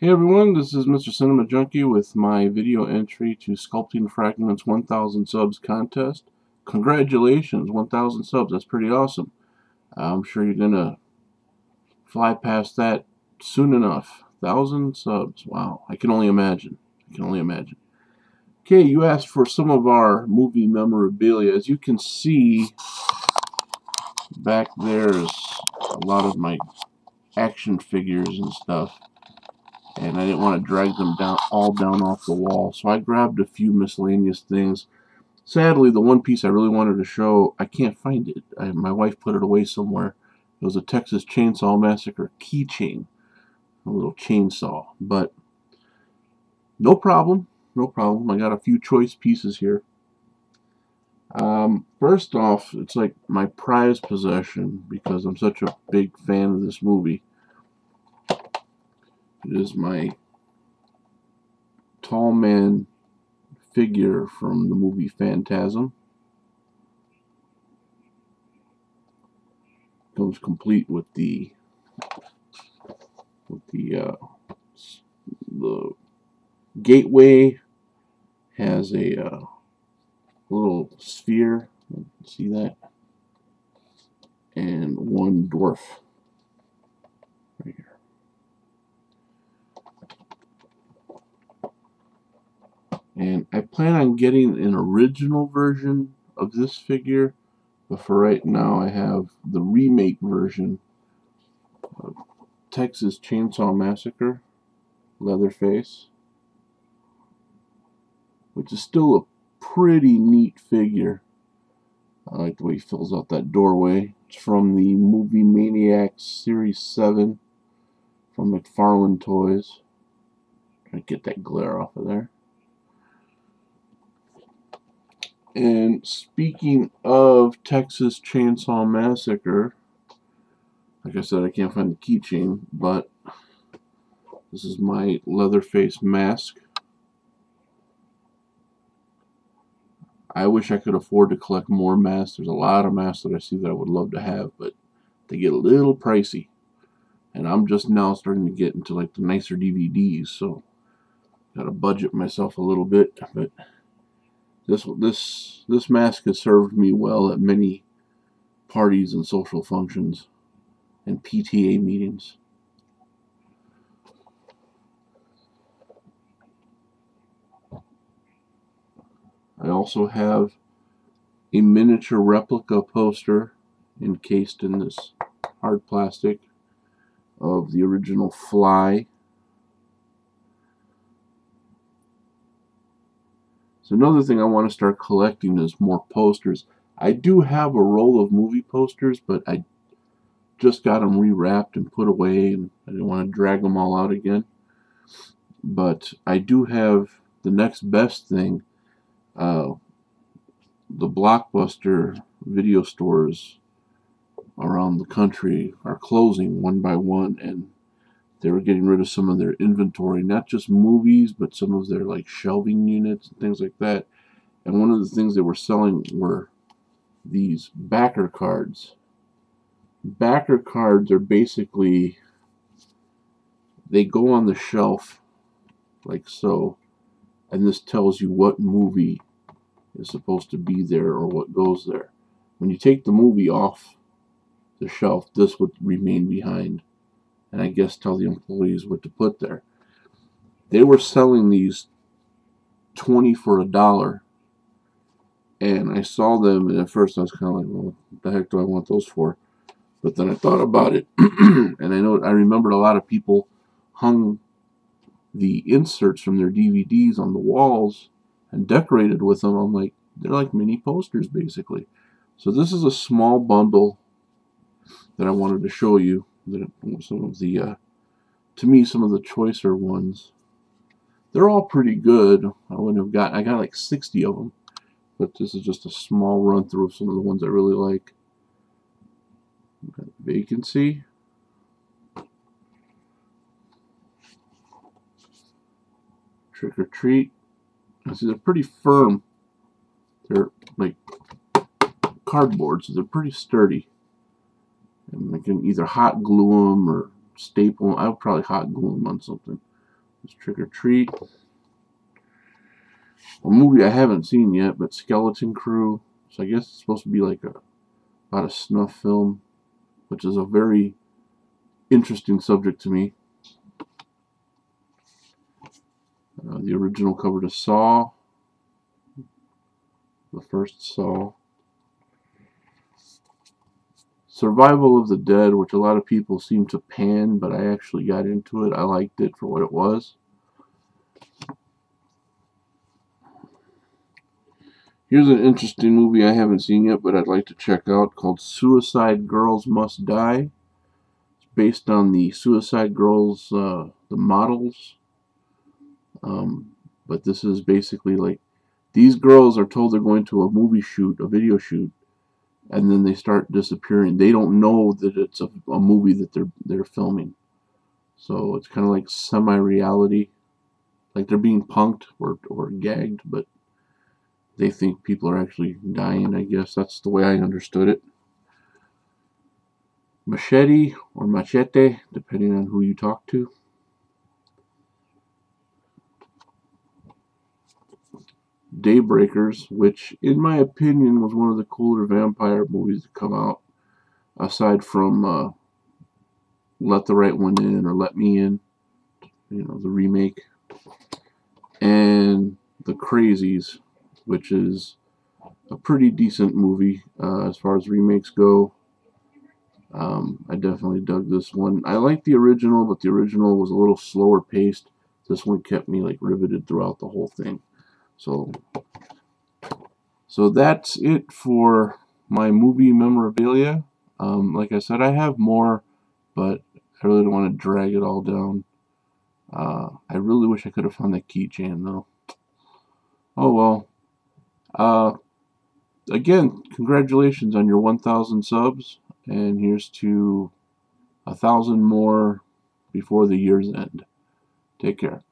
Hey everyone, this is Mr. Cinema Junkie with my video entry to Sculpting Fragments 1000 subs contest. Congratulations, 1000 subs, that's pretty awesome. I'm sure you're gonna fly past that soon enough. 1000 subs, wow, I can only imagine. I can only imagine. Okay, you asked for some of our movie memorabilia. As you can see, back there's a lot of my action figures and stuff. And I didn't want to drag them all down off the wall, so I grabbed a few miscellaneous things. Sadly, the one piece I really wanted to show, I can't find it. My wife put it away somewhere. It was a Texas Chainsaw Massacre keychain, a little chainsaw. But no problem, no problem. I got a few choice pieces here. First off, it's like my prized possession because I'm such a big fan of this movie. It is my tall man figure from the movie Phantasm. Comes complete with the gateway. Has a little sphere. See that? And one dwarf right here. And I plan on getting an original version of this figure, but for right now I have the remake version of Texas Chainsaw Massacre, Leatherface, which is still a pretty neat figure. I like the way he fills out that doorway. It's from the Movie Maniacs Series 7 from McFarlane Toys. Trying to get that glare off of there. And speaking of Texas Chainsaw Massacre, like I said, I can't find the keychain, but this is my Leatherface Mask. I wish I could afford to collect more masks. There's a lot of masks that I see that I would love to have, but they get a little pricey. And I'm just now starting to get into like the nicer DVDs, so gotta budget myself a little bit. But this mask has served me well at many parties and social functions and PTA meetings. I also have a miniature replica poster encased in this hard plastic of the original Fly. So another thing I want to start collecting is more posters. I do have a roll of movie posters, but I just got them rewrapped and put away, and I didn't want to drag them all out again. But I do have the next best thing. The Blockbuster video stores around the country are closing one by one, and they were getting rid of some of their inventory, not just movies, but some of their like shelving units and things like that. And one of the things they were selling were these backer cards. Backer cards are basically, they go on the shelf like so, and this tells you what movie is supposed to be there or what goes there. When you take the movie off the shelf, this would remain behind, and I guess tell the employees what to put there. They were selling these 20 for $1, and I saw them, and at first I was kind of like, well, what the heck do I want those for? But then I thought about it, and I remembered a lot of people hung the inserts from their DVDs on the walls and decorated with them. I'm like, they're like mini posters basically. So this is a small bundle that I wanted to show you. Some of the, to me, some of the choicer ones. They're all pretty good. I got like 60 of them, but this is just a small run through of some of the ones I really like. Vacancy. Trick or Treat. See, they're pretty firm. They're like cardboard, so they're pretty sturdy. And I can either hot glue them or staple them. I would probably hot glue them on something. It's Trick or Treat. A movie I haven't seen yet, but Skeleton Crew. So I guess it's supposed to be like about a snuff film, which is a very interesting subject to me. The original cover to Saw. The first Saw. Survival of the Dead, which a lot of people seem to pan, but I actually got into it. I liked it for what it was. Here's an interesting movie I haven't seen yet, but I'd like to check out, called Suicide Girls Must Die. It's based on the Suicide Girls, the models. But this is basically like, these girls are told they're going to a movie shoot, a video shoot, and then they start disappearing. They don't know that it's a movie that they're filming. So it's kind of like semi-reality, like they're being punked or gagged, but they think people are actually dying. I guess that's the way I understood it. Machete or Machete, depending on who you talk to. Daybreakers, which in my opinion was one of the cooler vampire movies to come out, aside from Let the Right One In or Let Me In, you know, the remake, and The Crazies, which is a pretty decent movie as far as remakes go. I definitely dug this one. I liked the original, but the original was a little slower paced. This one kept me like riveted throughout the whole thing. So that's it for my movie memorabilia. Like I said, I have more, but I really don't want to drag it all down. I really wish I could have found that keychain though. Oh well. Again, congratulations on your 1,000 subs, and here's to 1,000 more before the year's end. Take care.